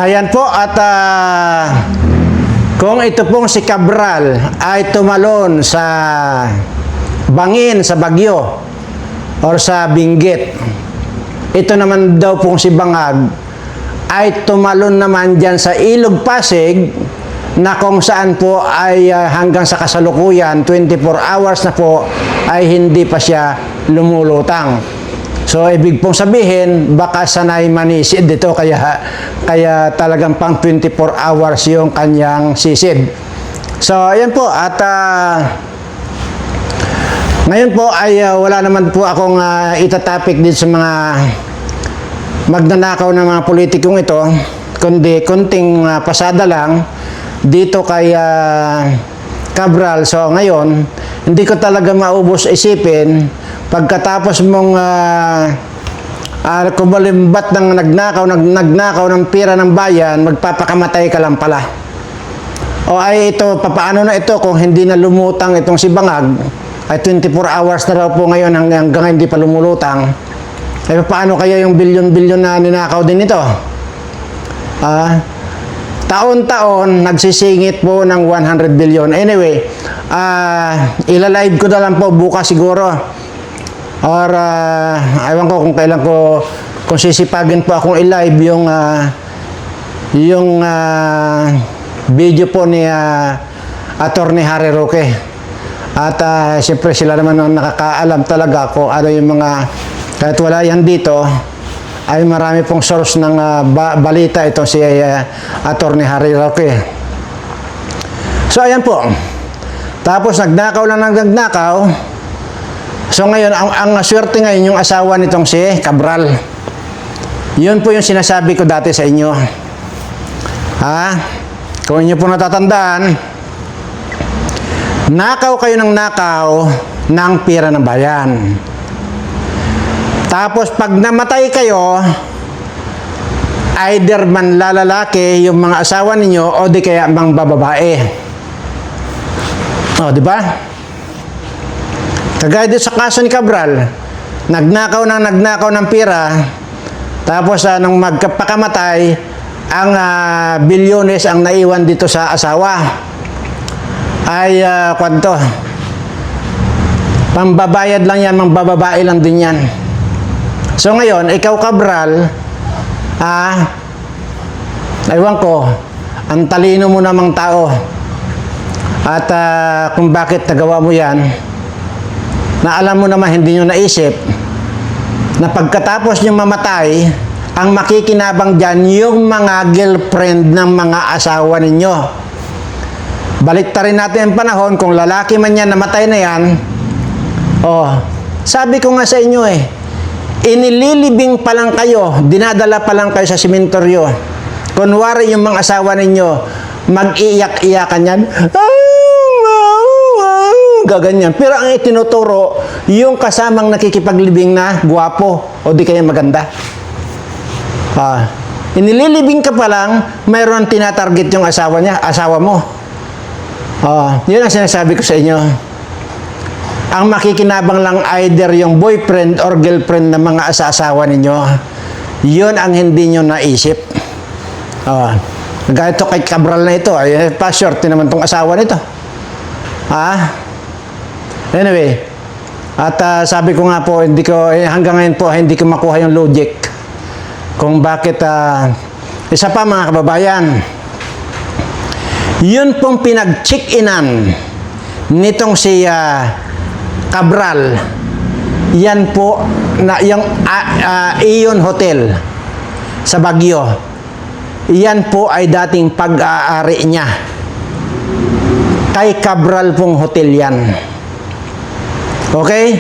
Ayan po at kung ito pong si Cabral ay tumalon sa bangin, sa bagyo or sa Benguet, ito naman daw pong si Bangag ay tumalon naman dyan sa Ilog Pasig na kung saan po ay hanggang sa kasalukuyan 24 hours na po ay hindi pa siya lumulutang. So, ibig pong sabihin, baka sanay manisid dito, kaya talagang pang 24 hours yung kanyang sisid. So, ayan po, at ngayon po ay wala naman po akong itatapik din sa mga magnanakaw ng mga politikong ito, kundi konting pasada lang dito kay Cabral. So, ngayon, hindi ko talaga maubos isipin pagkatapos mong kumalimbat ng nagnakaw ng pira ng bayan, magpapakamatay ka lang pala. O ay ito, papaano na ito kung hindi na lumutang itong si Bangag, ay 24 hours na raw po ngayon hanggang hindi pa lumulutang. Ay paano kaya yung bilyon-bilyon na ninakaw din ito? Taon-taon nagsisingit po ng 100 billion. Anyway, ilalive ko na lang po bukas siguro. Or, ewan ko kung kailan ko, kung sisipagin po akong i-live yung video po ni Attorney Harry Roque. At siyempre sila naman ang nakakaalam talaga kung ano yung mga, kahit wala yan dito, ay marami pong source ng balita ito si Attorney Harry Roque. So, ayan po. Tapos, nagnakaw lang ng nagnakaw. So ngayon, ang swerte ngayon yung asawa nitong si Cabral. Yun po yung sinasabi ko dati sa inyo. Kung inyo po natatandaan, nakaw kayo ng nakaw ng pira ng bayan. Tapos pag namatay kayo, either man lalaki yung mga asawa ninyo o di kaya mang bababae. O, di ba? Kagaya dito sa kaso ni Cabral, nagnakaw ng pira, tapos nung magpakamatay, ang bilyones ang naiwan dito sa asawa. Ay, kwanto, pambabayad lang yan, mambababae lang din yan. So ngayon, ikaw Cabral, ewan ko, ang talino mo namang tao, at kung bakit nagawa mo yan, na alam mo naman hindi nyo naisip na pagkatapos nyo mamatay, ang makikinabang dyan yung mga girlfriend ng mga asawa ninyo. Baliktarin natin ang panahon, kung lalaki man yan, namatay na yan. Sabi ko nga sa inyo inililibing pa lang kayo, dinadala pa lang kayo sa simenteryo. Kunwari yung mga asawa ninyo, mag-iiyak-iyakan yan. Gaganyan. Pero ang itinuturo, yung kasamang nakikipaglibing na guwapo o di kaya maganda. Inililibing ka pa lang, mayroon tinatarget yung asawa mo. Yun ang sinasabi ko sa inyo. Ang makikinabang lang either yung boyfriend or girlfriend ng mga asawa ninyo. Yun ang hindi nyo naisip. Gaya ito kay Cabral na ito, ay pa-short naman tong asawa nito. Anyway, at sabi ko nga po, hanggang ngayon po, hindi ko makuha yung logic kung bakit, isa pa mga kababayan, yun pong pinag-check-inan nitong si Cabral, yan po, yung Ion Hotel sa Baguio, yan po ay dating pag-aari niya. Kay Cabral pong hotel yan. Okay?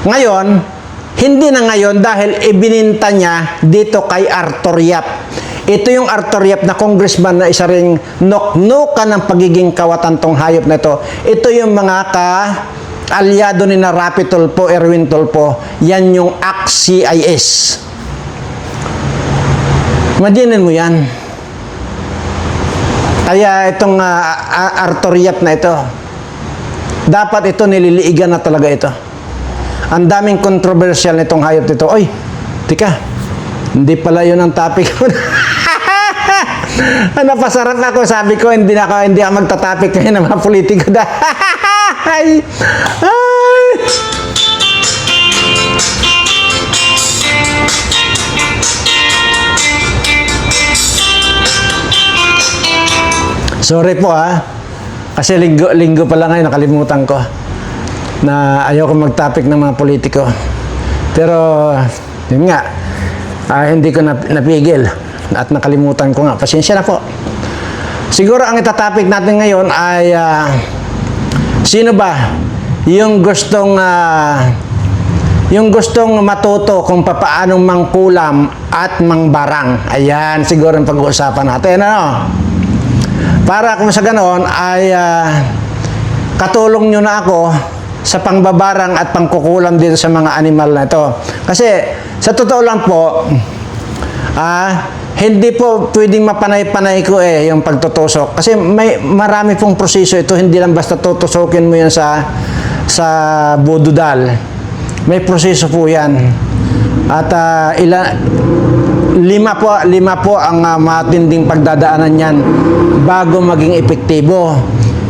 Ngayon, hindi na ngayon dahil ibininta niya dito kay Arthur Yap. Ito yung Arthur Yap na congressman na isa ring noknokan ng pagiging kawatan tong hayop na ito. Ito yung mga ka-alyado ni na Rapi Tulfo, Erwin Tulfo. Yan yung ACT-CIS. Imaginin mo yan. Kaya itong Arthur Yap na ito, dapat ito nililiigan na talaga ito. Ang daming controversial nitong hayop nito. Oy, tika, Hindi pala yun ang topic ko. Napasarap ako. Sabi ko, hindi ako magta-topic ngayon ng mga politiko. Ay! Ay! Sorry po kasi linggo pa lang ngayon, nakalimutan ko na ayoko mag-topic ng mga politiko. Pero, yun nga, hindi ko napigil at nakalimutan ko nga. Pasensya na po. Siguro ang itatopic natin ngayon ay sino ba yung gustong matuto kung papaanong mangkulam at mangbarang. Ayan, siguro ang pag-uusapan natin. Para kung sa ganoon ay katulong nyo na ako sa pangbabarang at pangkukulam dito sa mga animal na ito. Kasi sa totoo lang po, hindi po pwedeng mapanay-panay ko yung pagtutusok. Kasi marami pong proseso ito, hindi lang basta tutusokin mo yan sa bududal. May proseso po yan. At lima po ang matinding pagdadaanan yan bago maging epektibo.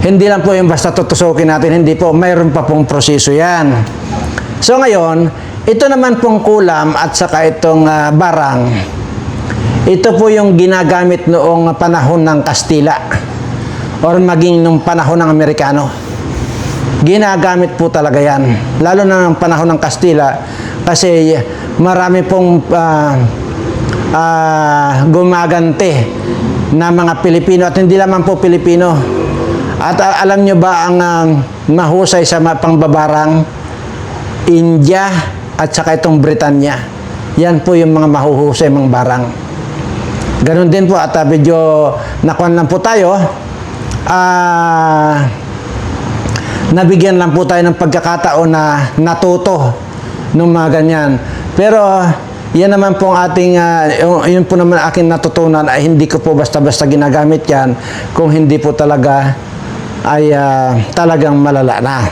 Hindi lang po yung basta tutusokin natin, hindi po, mayroon pa pong proseso yan. So ngayon, ito naman pong kulam at saka itong barang, ito po yung ginagamit noong panahon ng Kastila or maging nung panahon ng Amerikano. Ginagamit po talaga yan, lalo na ng panahon ng Kastila kasi marami pong gumagante na mga Pilipino at hindi lamang po Pilipino. At alam nyo ba ang mahusay sa pangbabarang? India at saka itong Britanya. Yan po yung mga mahuhusay mga barang. Ganon din po at medyo nakuhan lang po tayo. Nabigyan lang po tayo ng pagkakataon na natuto ng mga ganyan. Pero yan naman pong ating, yun po naman aking natutunan ay hindi ko po basta-basta ginagamit yan kung hindi po talaga ay talagang malala na.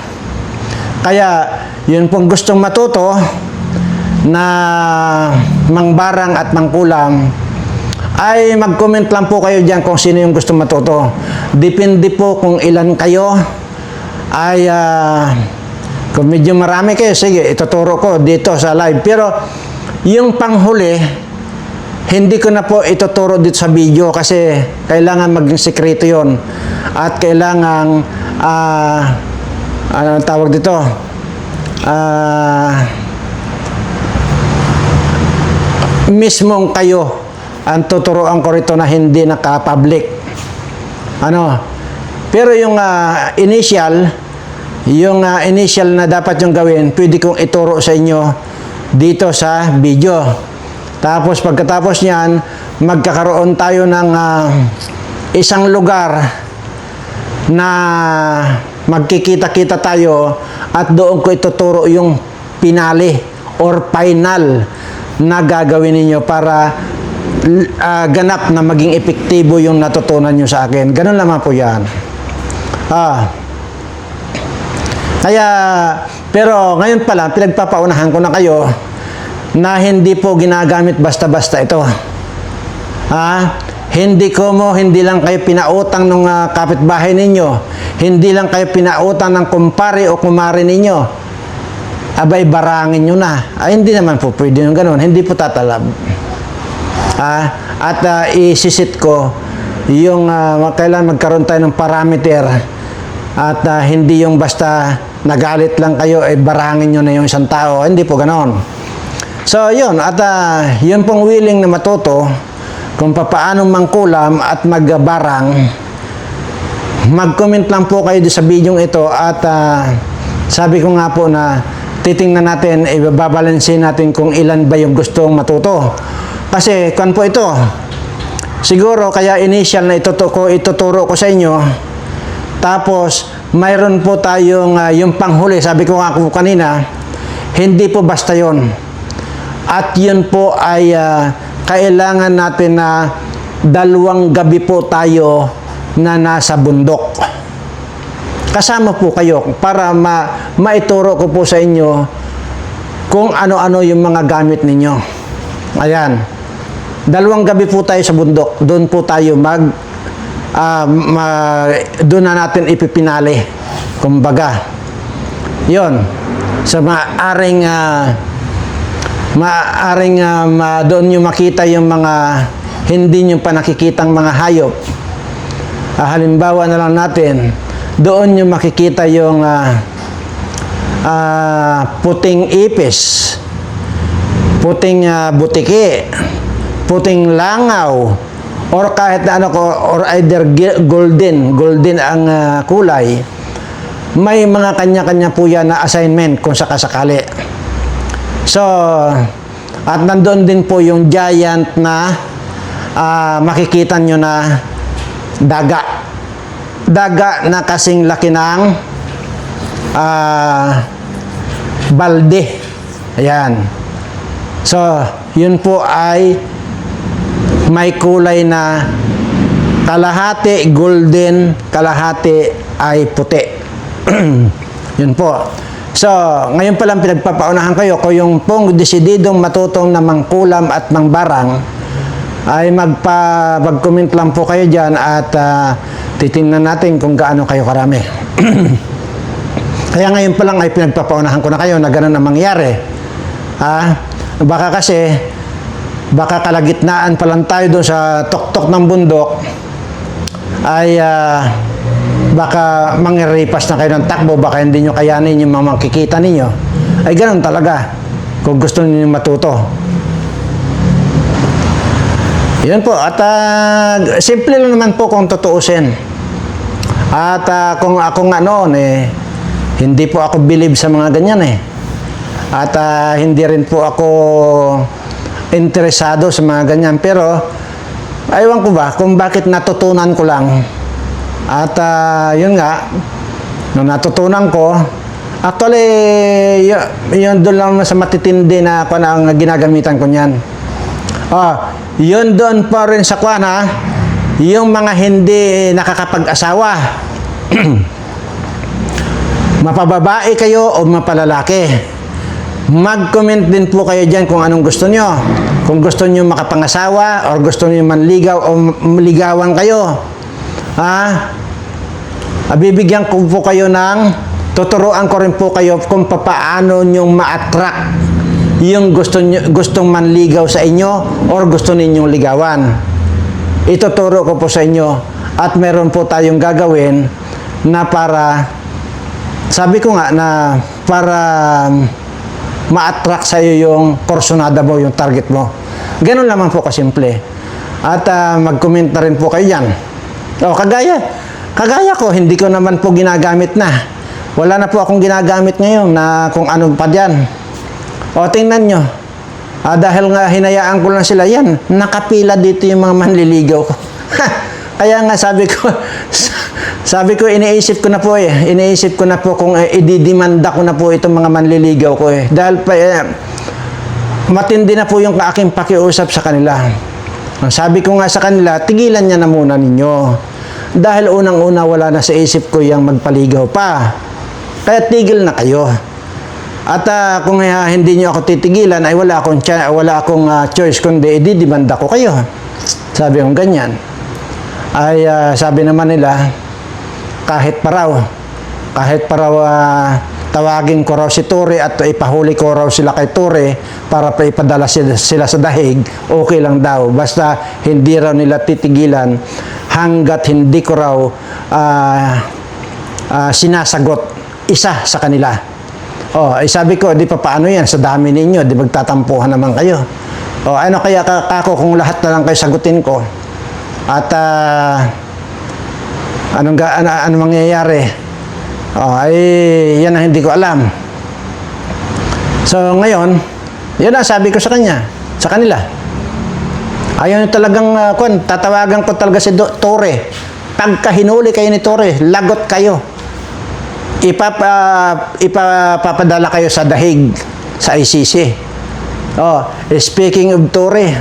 Kaya yun pong gustong matuto na mangbarang at mangkulam ay mag-comment lang po kayo dyan kung sino yung gustong matuto. Depende po kung ilan kayo ay kung medyo marami kayo, sige, ituturo ko dito sa live. Pero yung panghuli, hindi ko na po ituturo dito sa video kasi kailangan maging sekreto yon at kailangan ano tawag dito, mismong kayo ang tuturuan ko rito na hindi naka-public. Pero yung initial na dapat yung gawin, pwede kong ituro sa inyo dito sa video. Tapos pagkatapos niyan, magkakaroon tayo ng isang lugar na magkikita-kita tayo at doon ko ituturo yung pinali or final na gagawin ninyo para ganap na maging epektibo yung natutunan nyo sa akin. Ganun naman po yan. Kaya, pero ngayon pa lang, pinagpapaunahan ko na kayo na hindi po ginagamit basta-basta ito. Hindi lang kayo pinautang ng kapitbahay ninyo. Hindi lang kayo pinautang ng kumpare o kumare ninyo. Abay, barangin nyo na. Hindi naman po pwede yung ganun. Hindi po tatalab. At isisit ko yung kailangan magkaroon tayo ng parameter at hindi yung basta nagalit lang kayo barangin nyo na yung isang tao. Hindi po ganon. So yun, at yun pong willing na matuto kung paano mangkulam at magbarang, mag-comment lang po kayo sa video ito at sabi ko nga po na titingnan natin, ibabalansin natin kung ilan ba yung gustong matuto. Kasi kung po ito, siguro kaya initial na ituturo ko sa inyo. Tapos mayroon po tayong yung panghuli, sabi ko nga po kanina, hindi po basta yon. At yun po ay kailangan natin na 2 gabi po tayo na nasa bundok. Kasama po kayo para maituro ko po sa inyo kung ano-ano yung mga gamit ninyo. Ayan. 2 gabi po tayo sa bundok. Doon po tayo doon na natin ipipinali. Kumbaga, yon. So, doon nyo makita yung mga hindi nyo pa nakikitang mga hayop. Halimbawa na lang natin, doon nyo makikita yung puting ipis, puting butiki, puting langaw, or kahit na or either golden ang kulay. May mga kanya-kanya po yan na assignment kung sakasakali. So, at nandoon din po yung giant na makikita nyo na daga. Daga na kasing laki ng balde. Ayan. So, yun po ay may kulay na kalahati golden, kalahati ay puti. Yun po. So, ngayon pa lang pinagpapaunahan kayo kung yung pong desididong matutong na mangkulam at mangbarang ay mag-comment lang po kayo dyan at titingnan natin kung gaano kayo karami. Kaya ngayon pa lang ay pinagpapaunahan ko na kayo na gano'n ang mangyari. Baka kalagitnaan pa lang tayo doon sa tuktok ng bundok ay baka mangiripas na kayo ng takbo, baka hindi nyo kayanin yung mga makikita ninyo. Ay gano'n talaga kung gusto niyo matuto. Yan po. At simple lang naman po kung tutuusin. At kung ako nga noon, hindi po ako believe sa mga ganyan At hindi rin po ako interesado sa mga ganyan. Pero, aywan ko ba kung bakit natutunan ko lang. At yun nga, nung natutunan ko, actually, yun doon lang sa matitindi na ako na ang ginagamitan ko niyan. Yun doon pa rin sa kwan yung mga hindi nakakapag-asawa. Mapababae kayo o mapalalaki. Mag-comment din po kayo dyan kung anong gusto nyo. Kung gusto nyo makapangasawa o gusto nyo manligaw o ligawan kayo. Bibigyan ko po kayo tuturuan ko rin po kayo kung paano nyo ma-attract yung gustong manligaw sa inyo or gusto ninyong ligawan. Ituturo ko po sa inyo at meron po tayong gagawin na sabi ko nga na para ma-attract sa iyo yung personada mo, yung target mo. Ganun naman po kasimple. At mag-comment na rin po kayo yan. Kagaya ko, hindi ko naman po ginagamit na. Wala na po akong ginagamit ngayon na kung ano pa dyan. Tingnan nyo. Dahil nga hinayaan ko lang sila yan, nakapila dito yung mga manliligaw ko. Kaya nga sabi ko, iniisip ko na po Iniisip ko na po kung ididimanda ko na po itong mga manliligaw ko Dahil matindi na po yung aking pakiusap sa kanila. Sabi ko nga sa kanila, tigilan niya na muna ninyo. Dahil unang-una wala na sa isip ko yung magpaligaw pa. Kaya tigil na kayo. At kung hindi niyo ako titigilan, ay wala akong choice kundi ididimanda ko kayo. Sabi kong ganyan. Ay sabi naman nila, kahit pa raw tawagin ko raw si Tore at ipahuli ko raw sila kay Tore para pa ipadala sila sa dahig, okay lang daw. Basta hindi raw nila titigilan hanggat hindi ko raw sinasagot isa sa kanila. Sabi ko, di pa paano yan? Sa dami ninyo, di magtatampuhan naman kayo. Ano kaya kako kung lahat na lang kayo sagutin ko? At anong mangyayari? Yan ang hindi ko alam. So, ngayon, yun ang sabi ko sa kanila. Ayaw talagang, tatawagan ko talaga si Tore. Pagka hinuli kayo ni Tore, lagot kayo. Ipapadala kayo sa dahig, sa ICC. Speaking of Tore,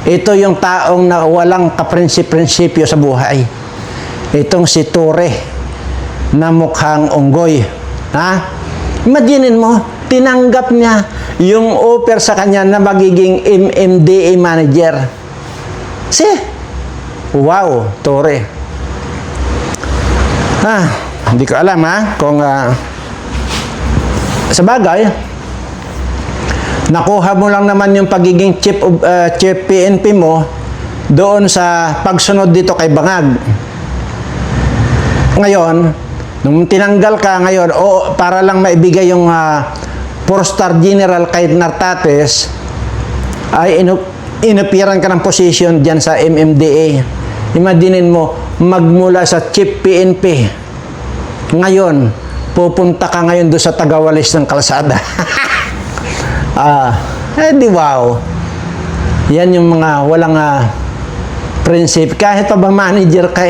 ito yung taong na walang kaprinsipyo sa buhay. Itong si Tore na mukhang unggoy. Imaginin mo, tinanggap niya yung offer sa kanya na magiging MMDA manager. Wow, tore. Hindi ko alam kung sa bagay, nakuha mo lang naman yung pagiging chief PNP mo doon sa pagsunod dito kay Bangag. Ngayon, nung tinanggal ka ngayon, para lang maibigay yung 4-star general kay Nartates, ay inupiran ka ng position dyan sa MMDA. Imaginin mo, magmula sa chief PNP. Ngayon, pupunta ka ngayon doon sa tagawalis ng kalsada. Di wow. Yan yung mga walang prinsip. Kahit pa ba manager ka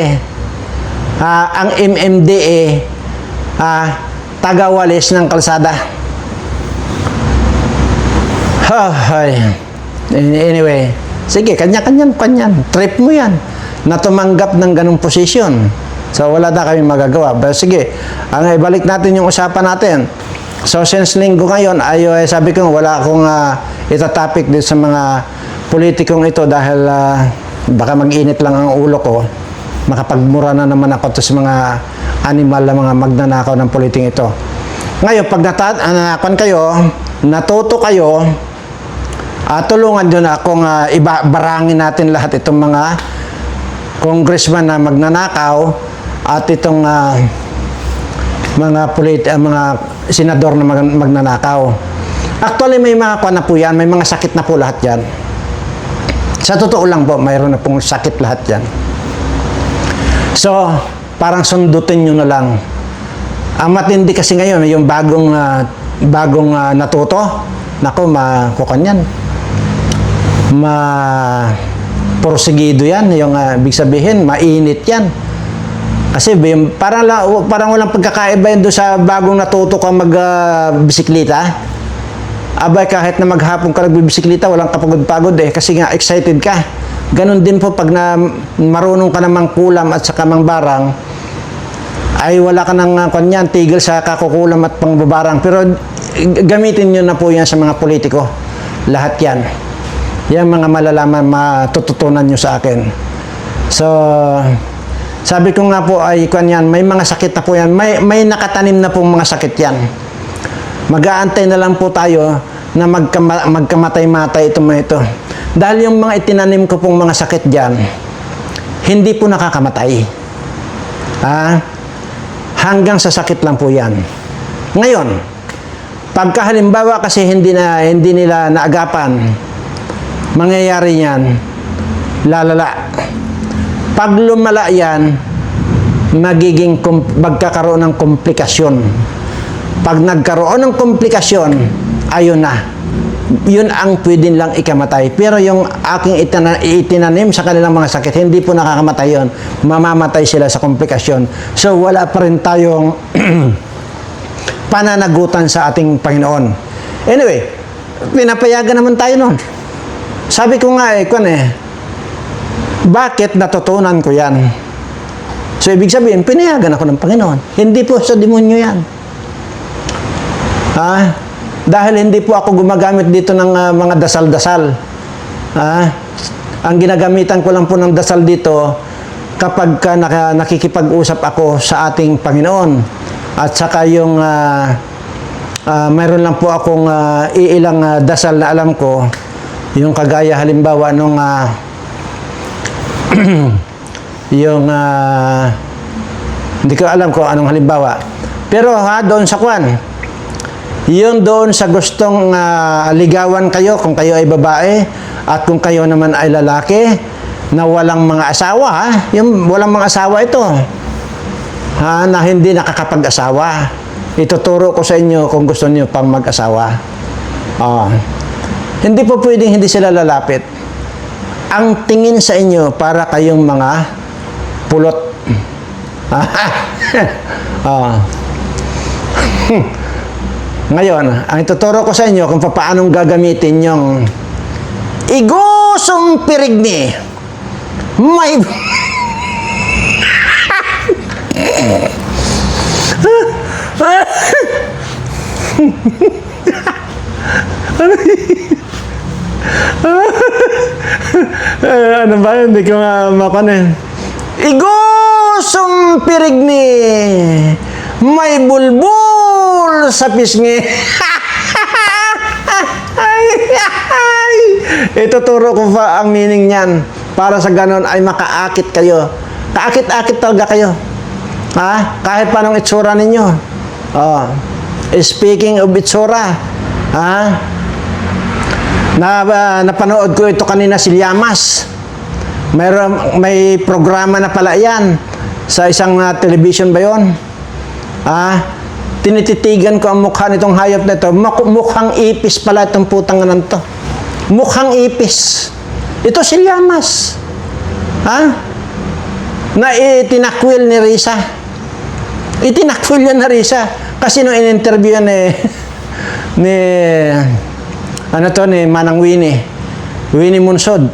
ang MMDA, tagawalis ng kalsada. Anyway, sige, kanyan. Trip mo yan na tumanggap ng ganung posisyon. So, wala na kami magagawa. Pero sige, ibalik natin yung usapan natin. So, since linggo ngayon, sabi ko, wala akong itatopic din sa mga politikong ito dahil baka mag-init lang ang ulo ko. Makapagmura na naman ako sa mga animal na mga magnanakaw ng politing ito. Ngayon, pag natuto kayo, tulungan nyo na akong ibarangin natin lahat itong mga congressman na magnanakaw at itong mga senador na magnanakaw. Actually, may mga na po yan, may mga sakit na po lahat yan. Sa totoo lang po, mayroon na pong sakit lahat yan. So, parang sundutin nyo na lang. Ang matindi kasi ngayon, yung bagong natuto, naku, kukanyan. Porsigido yan, yung ibig sabihin, mainit yan. Kasi parang walang pagkakaiba yun doon sa bagong natuto ka magbisiklita. Abay, kahit na maghapon ka nagbibisiklita, walang kapagod-pagod kasi nga excited ka. Ganon din po pag marunong ka namang kulam at saka mang barang, ay wala ka nang tigil sa kakukulam at pangbabarang. Pero gamitin nyo na po yan sa mga politiko. Lahat yan. Yan mga malalaman, matututunan nyo sa akin. So, sabi ko nga po ay may mga sakit na po yan. May nakatanim na pong mga sakit yan. Mag-aantay na lang po tayo na magkamatay-matay ito mga ito. Dahil yung mga itinanim ko pong mga sakit dyan, hindi po nakakamatay. Hanggang sa sakit lang po yan. Ngayon, pagka halimbawa kasi hindi nila naagapan, mangyayari yan, lalala. Pag lumala yan, magkakaroon ng komplikasyon. Pag nagkaroon ng komplikasyon, ayun na. Yun ang pwede lang ikamatay. Pero yung aking itinanim sa kanilang mga sakit, hindi po nakakamatay yun. Mamamatay sila sa komplikasyon. So, wala pa rin tayong pananagutan sa ating Panginoon. Anyway, pinapayagan naman tayo nun. Sabi ko nga bakit natutunan ko yan? So, ibig sabihin, pinayagan ako ng Panginoon. Hindi po sa demonyo yan. Dahil hindi po ako gumagamit dito ng mga dasal-dasal. Ang ginagamitan ko lang po ng dasal dito kapag nakikipag-usap ako sa ating Panginoon. At saka yung mayroon lang po akong iilang dasal na alam ko. Yung kagaya halimbawa nung hindi ko alam kung anong halimbawa. Pero doon sa yung doon sa gustong ligawan kayo, kung kayo ay babae at kung kayo naman ay lalaki na walang mga asawa, yung walang mga asawa ito, na hindi nakakapag-asawa. Ituturo ko sa inyo kung gusto niyo pang mag-asawa. Hindi po pwedeng hindi sila lalapit. Ang tingin sa inyo para kayong mga pulot. Ngayon, ang ituturo ko sa inyo kung paanong gagamitin yung igusong pirigni. May... Ano ba? Hindi ko makanin. Igusong pirigni, may bulbul sa pisngi. Ituturo ko pa ang meaning niyan para sa ganon ay makaakit kayo. Kaakit-akit talaga kayo. Ha? Kahit panong itsura ninyo. Oh. Speaking of itsura, ha? Napanood ko ito kanina si Llamas. May programa na pala yan sa isang television ba yun? Tinititigan ko ang mukha nitong hayop na ito. Mukhang ipis pala itong putang na to. Mukhang ipis. Ito si Llamas. Na itinakwil ni Risa. Itinakwil yan na Risa. Kasi nung in-interview yan ni Manang Winnie Munsod.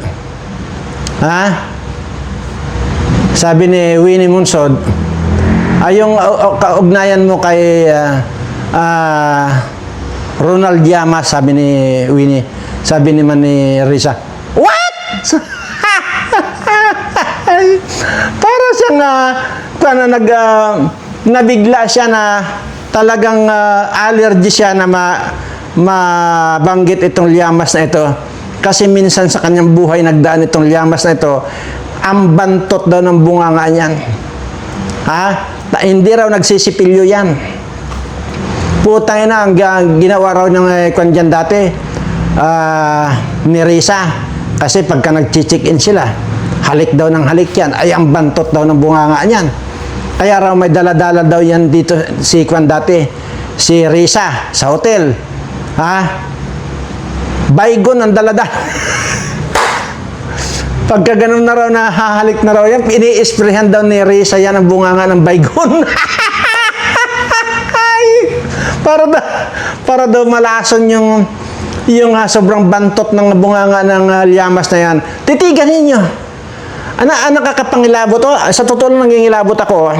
Sabi ni Winnie Munsod, yung kaugnayan mo kay Ronald Llamas, sabi ni Winnie, sabi naman ni Risa, what? Para siyang nabigla siya na talagang allergy siya na mabanggit itong Llamas na ito. Kasi minsan sa kanyang buhay nagdaan itong Llamas na ito, ang bantot daw ng bunganga niyan. Hindi raw nagsisipilyo yan. Putang ina, ang ginawa raw ng kwan dyan dati, ni Risa. Kasi pagka nag-check-in sila, halik daw ng halik yan, ay ang bantot daw ng bunganga niyan. Kaya raw may dala-dala daw yan dito si kwan dati, si Risa sa hotel. Baygon ang dala-dala. Pagka ganun na raw na hahalik na raw yan, ini-sprayhan daw ni Risa yan ang bunganga ng baygon. para daw malason yung sobrang bantot ng bunganga ng Llamas na yan. Titigan ninyo. Nakakapangilabot to. Sa totoo lang nangingilabot ako.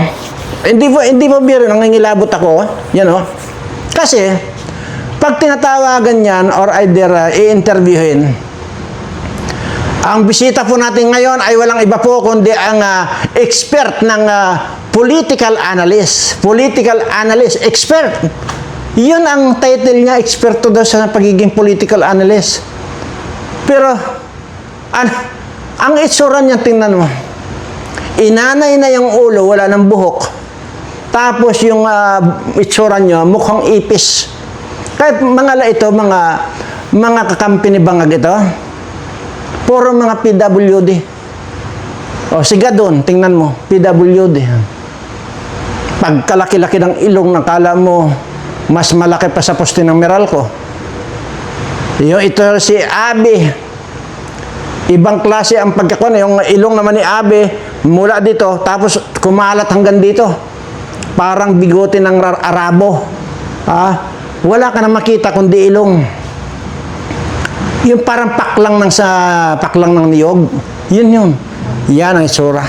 Hindi po biro, nangingilabot ako. Yan o. Kasi, pag tinatawagan yan or either i-interviewin, ang bisita po natin ngayon ay walang iba po kundi ang expert ng political analyst. Political analyst, expert. Yun ang title niya, eksperto daw sa pagiging political analyst. Pero, ang itsura niya, tingnan mo. Inanay na yung ulo, wala ng buhok. Tapos yung itsura niya, mukhang ipis. Kahit mga kakampi ni Bangag ito, puro mga PWD. O, siga doon, tingnan mo, PWD. Pagkalaki-laki ng ilong, nakala mo, mas malaki pa sa poste ng Meralco. Ito si Abe. Ibang klase ang pagkakuan. Yung ilong naman ni Abe, mula dito, tapos kumalat hanggang dito. Parang bigote ng Arabo. Wala ka na makita kundi ilong. Yung parang paklang ng niyog. Yun. Yan ang itsura.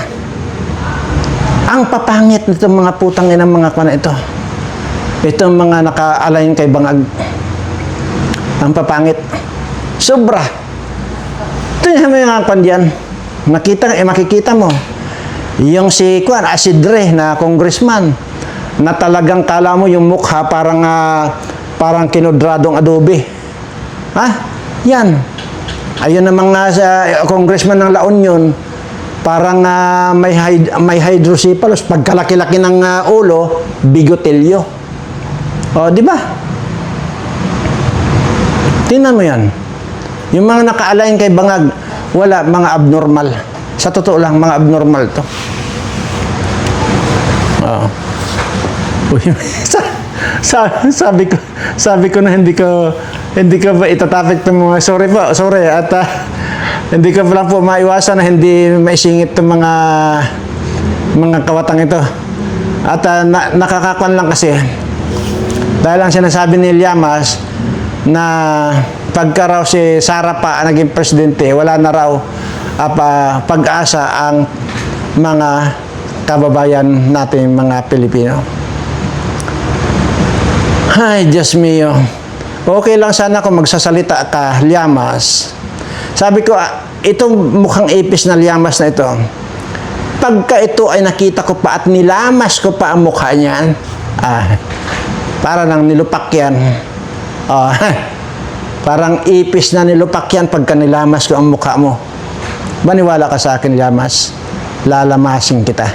Ang papangit nito mga putang inang mga kana ito. Itong mga naka-align kay Bangag. Ang papangit. Sobra. Tingnan mo yung mga kwan diyan. Makikita mo. Yung si Asidre na congressman na talagang kala mo yung mukha parang kinudradong adobe. Yan. Ayun namang nasa congressman ng La Union, parang may hydrocephalus. Pagkalaki-laki ng ulo, bigotilyo. O, di ba? Tingnan mo yan. Yung mga naka-align kay Bangag, wala, mga abnormal. Sa totoo lang, mga abnormal to. Sabi ko na hindi ko ba itatapik itong mga sorry at hindi ko lang po maiwasan na hindi maisingit itong mga kawatang ito. At nakakakuan lang kasi dahil ang sinasabi ni Llamas na pagka raw si Sara pa naging presidente, wala na raw pag-asa ang mga kababayan natin mga Pilipino. Ay, Diyos mio. okay lang sana kung magsasalita ka, Llamas. Sabi ko, itong mukhang ipis na Llamas na ito, pagka ito ay nakita ko pa at nilamas ko pa ang mukha niyan, para nang nilupak yan. Parang ipis na nilupak yan pagka nilamas ko ang mukha mo. Maniwala ka sa akin, Llamas. Lalamasin kita.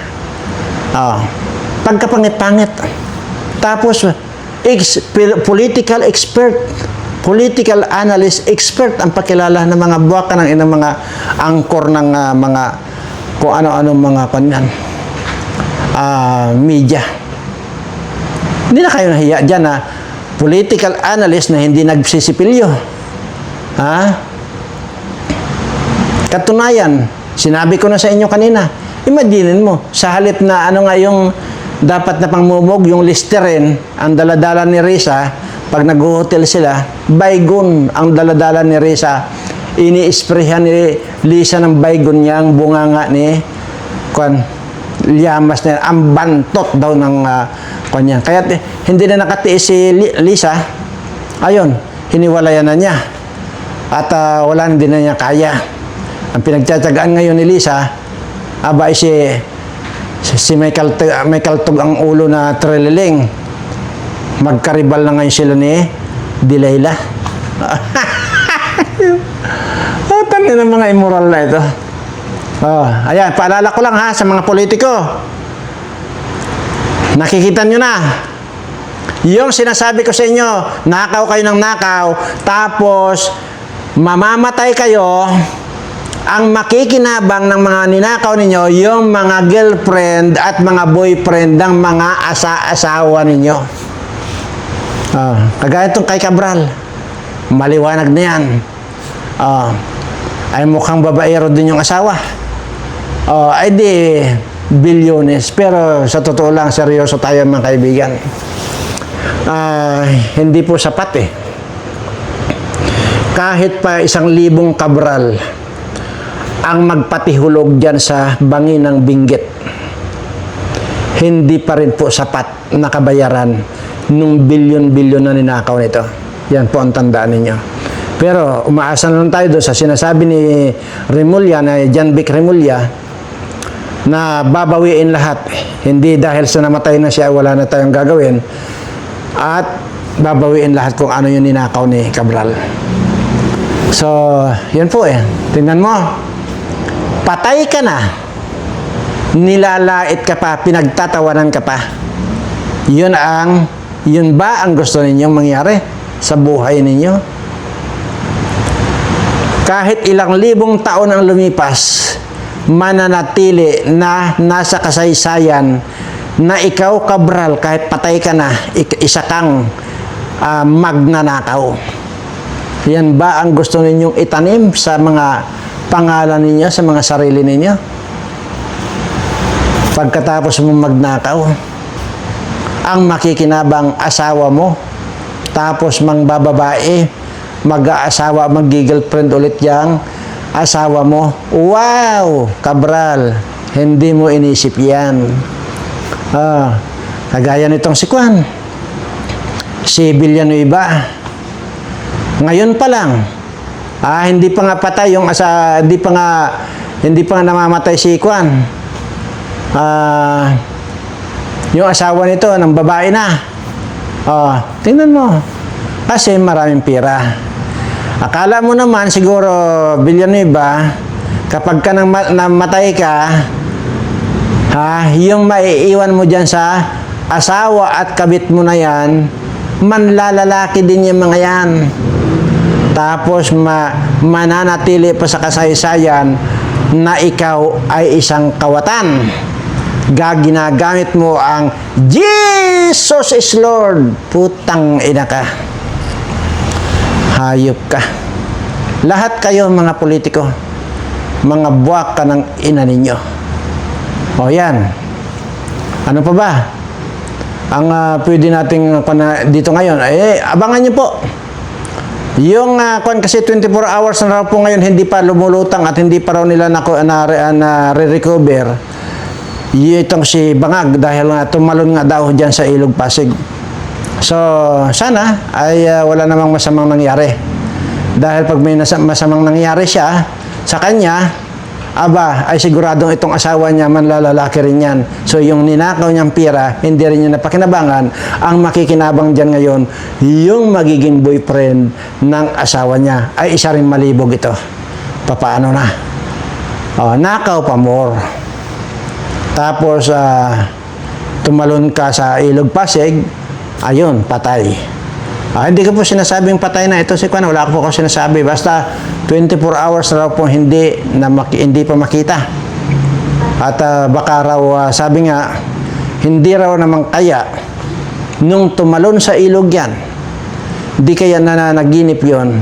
Pagkapangit-pangit. Tapos, political expert, political analyst expert ang pakilala ng mga buwaka ng inang mga angkor ng mga kung ano-ano mga kanyan media. Hindi na kayo nahiya dyan na political analyst na hindi nagsisipilyo. Katunayan, sinabi ko na sa inyo kanina, imaginin mo, sa halip na ano nga yung dapat na pangmumog, yung Listerine, ang daladala ni Risa, pag nag-hotel sila, baygon ang daladala ni Risa, ini-sprayhan ni Lisa ng baygon niya, ang bunganga ni Llamas na yan, ang bantot daw ng kanya. Kaya hindi na nakatiis si Lisa, ayun, hiniwalayan na niya. At wala na din na niya kaya. Ang pinagtsatsagaan ngayon ni Lisa, si may kaltog ang ulo na treliling. Magkaribal na ngayon sila ni Dilayla. Tanda ng mga immoral na ito. Ayan, paalala ko lang ha sa mga politiko. Nakikita nyo na. Yung sinasabi ko sa inyo, nakaw kayo ng nakaw, tapos mamamatay kayo. Ang makikinabang ng mga ninakaw ninyo, yung mga girlfriend at mga boyfriend ng mga asawa ninyo. Kagaya itong kay Cabral, maliwanag na yan. Ay mukhang babaero din yung asawa. Ay di bilyones. Pero sa totoo lang, seryoso tayo mga kaibigan. Hindi po sapat eh. Kahit pa 1,000 Cabral ang magpatihulog dyan sa bangin ng Benguet, hindi pa rin po sapat na kabayaran nung bilyon-bilyon na ninakaw nito. Yan po ang tandaan ninyo. Pero umaasa lang tayo doon sa sinasabi ni Remulla, na John Vic Remulla, na babawiin lahat. Hindi dahil sa namatay na siya, wala na tayong gagawin. At babawiin lahat kung ano yung ninakaw ni Cabral. So, yan po eh. Tingnan mo. Patay ka na. Nilalait ka pa, pinagtatawanan ka pa. Yun ba ang gusto ninyong mangyari sa buhay ninyo? Kahit ilang libong taon ang lumipas, mananatili na nasa kasaysayan na ikaw, Cabral, kahit patay ka na, isa kang magnanakaw. Yan ba ang gusto ninyong itanim sa mga pangalan ninyo, sa mga sarili ninyo? Pagkatapos mo magnakaw, ang makikinabang asawa mo, tapos mangbababae, mag-aasawa, mag-girlfriend ulit yang asawa mo. Wow! Cabral, hindi mo inisip yan. Kagaya nitong si Juan, si Villanueva, ngayon pa lang, hindi pa nga patay yung hindi pa nga namamatay si Juan. Yung asawa nito ng babae na. Tingnan mo. Kasi maraming pira. Akala mo naman siguro, Villanueva, kapag ka namatay ka, yung maiiwan mo dyan sa asawa at kabit mo na yan, manlalalaki din yung mga yan. Tapos mananatili pa sa kasaysayan na ikaw ay isang kawatan. Ginagamit mo ang Jesus is Lord. Putang ina ka. Hayop ka. Lahat kayo mga politiko, mga buwak ka ng ina ninyo. O yan. Ano pa ba? Ang pwede nating dito ngayon, abangan nyo po. Yung kasi 24 hours na raw po ngayon, hindi pa lumulutang at hindi pa raw nila re-recover. Itong si Bangag dahil tumalon nga daw dyan sa Ilog Pasig. So, sana ay wala namang masamang nangyari. Dahil pag may masamang nangyari siya sa kanya, aba, ay siguradong itong asawa niya manlalalaki rin yan. So, yung ninakaw niyang pira, hindi rin niya napakinabangan. Ang makikinabang dyan ngayon, yung magiging boyfriend ng asawa niya, ay isa rin malibog ito. Papaano na? Nakaw pa more. Tapos, tumalon ka sa Ilog Pasig, ayun, patay. Hindi ko po sinasabing patay na ito si Kwan. Wala ko po sinasabi. Basta 24 hours na raw po hindi pa makita. At baka raw, sabi nga, hindi raw naman kaya nung tumalon sa ilog yan, di kaya nananaginip yon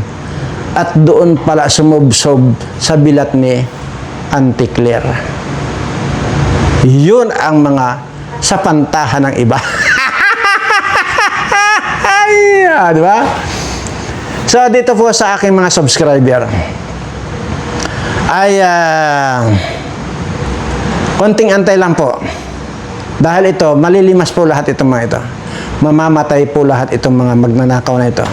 at doon pala sumubsob sa bilat ni Auntie Claire. Yun ang mga sapantahan ng iba. Di ba? So, dito po sa aking mga subscriber ay konting antay lang po. Dahil ito, malilimas po lahat itong mga ito. Mamamatay po lahat itong mga magnanakaw na ito.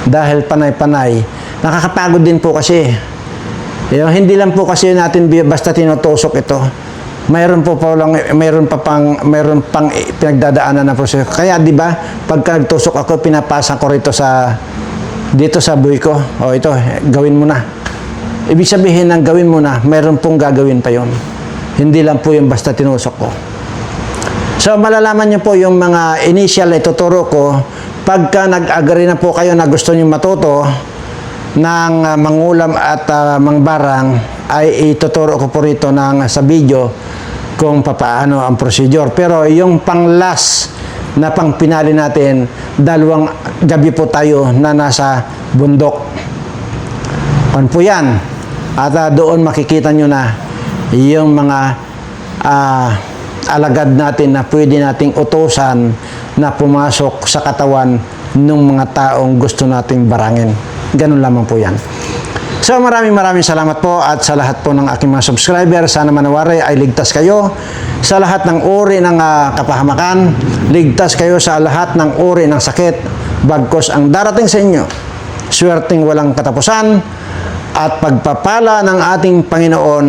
Dahil panay-panay. Nakakapagod din po kasi. Hindi lang po kasi natin basta tinutusok ito. Mayroon pang pinagdadaanan na proseso. Kaya 'di ba, pagka nagtusok ako, pinapasa ko rito dito sa buhay ko. Ito, gawin mo na. Ibig sabihin ng gawin mo na, mayroon pong gagawin pa 'yon. Hindi lang po yung basta tinusok ko. So malalaman niyo po yung mga initial na ituturo ko pagka nag-agree na po kayo na gusto niyo matuto ng mangulam at mangbarang, ay ituturo ko po rito sa video kung papaano ang procedure. Pero yung pang-last na pang-pinali natin, 2 gabi po tayo na nasa bundok. Ano po yan? At doon makikita nyo na yung mga alagad natin na pwede nating utusan na pumasok sa katawan ng mga taong gusto nating barangin. Ganun lamang po yan. So maraming salamat po at sa lahat po ng aking mga subscriber. Sana manawari ay ligtas kayo sa lahat ng uri ng kapahamakan. Ligtas kayo sa lahat ng uri ng sakit. Bagkos ang darating sa inyo, swerteng walang katapusan at pagpapala ng ating Panginoon,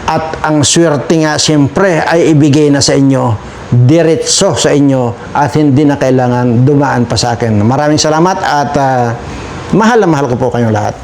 at ang swerte nga siyempre ay ibigay na sa inyo, diretso sa inyo, at hindi na kailangan dumaan pa sa akin. Maraming salamat at mahal na mahal ko po kayong lahat.